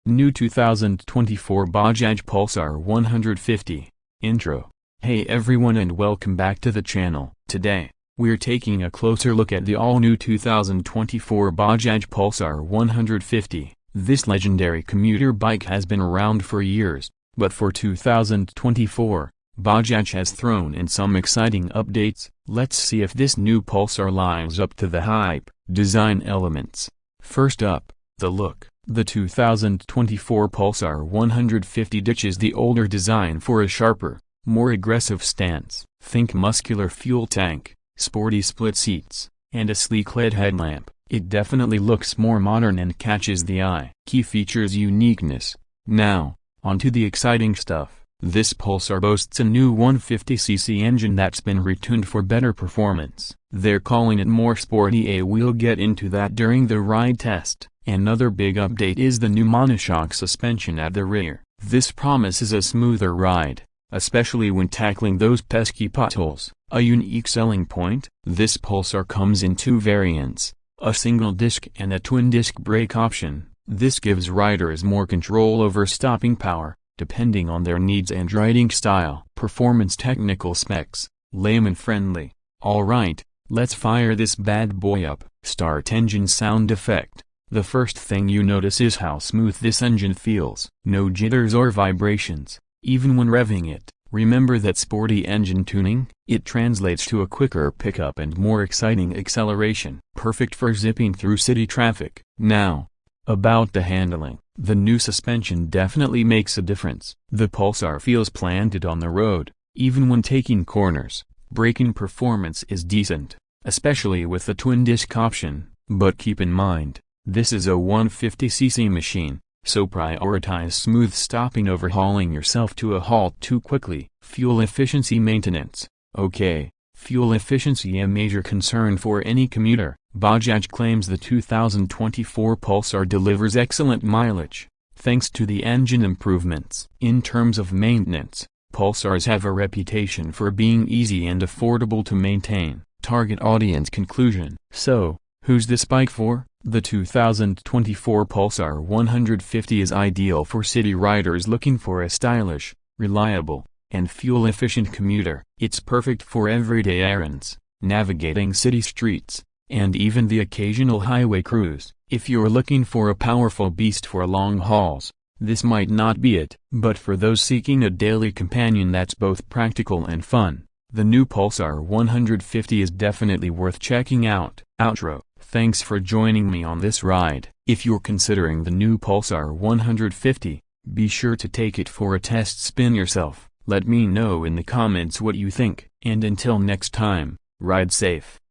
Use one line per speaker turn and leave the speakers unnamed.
New 2024 Bajaj Pulsar 150. Intro. Hey everyone and welcome back to the channel. Today, we're taking a closer look at the all-new 2024 Bajaj Pulsar 150. This legendary commuter bike has been around for years, but for 2024, Bajaj has thrown in some exciting updates. Let's see if this new Pulsar lives up to the hype. Design elements. First up, the look. The 2024 Pulsar 150 ditches the older design for a sharper, more aggressive stance. Think muscular fuel tank, sporty split seats, and a sleek LED headlamp. It definitely looks more modern and catches the eye. Key features: uniqueness. Now, onto the exciting stuff. This Pulsar boasts a new 150cc engine that's been retuned for better performance. They're calling it more sporty. We'll get into that during the ride test. Another big update is the new monoshock suspension at the rear. This promises a smoother ride, especially when tackling those pesky potholes. A unique selling point: this Pulsar comes in two variants, a single disc and a twin disc brake option. This gives riders more control over stopping power, depending on their needs and riding style. Performance. Technical specs, layman friendly. Alright, let's fire this bad boy up. Start engine sound effect. The first thing you notice is how smooth this engine feels. No jitters or vibrations, even when revving it. Remember that sporty engine tuning? It translates to a quicker pickup and more exciting acceleration. Perfect for zipping through city traffic. Now, about the handling. The new suspension definitely makes a difference. The Pulsar feels planted on the road, even when taking corners. Braking performance is decent, especially with the twin disc option, but keep in mind, this is a 150cc machine, so prioritize smooth stopping over hauling yourself to a halt too quickly. Fuel efficiency. Maintenance. Okay, fuel efficiency a major concern for any commuter. Bajaj claims the 2024 Pulsar delivers excellent mileage, thanks to the engine improvements. In terms of maintenance, Pulsars have a reputation for being easy and affordable to maintain. Target audience. Conclusion. So, who's this bike for? The 2024 Pulsar 150 is ideal for city riders looking for a stylish, reliable, and fuel-efficient commuter. It's perfect for everyday errands, navigating city streets, and even the occasional highway cruise. If you're looking for a powerful beast for long hauls, this might not be it. But for those seeking a daily companion that's both practical and fun, the new Pulsar 150 is definitely worth checking out. Outro. Thanks for joining me on this ride. If you're considering the new Pulsar 150, be sure to take it for a test spin yourself. Let me know in the comments what you think. And until next time, ride safe.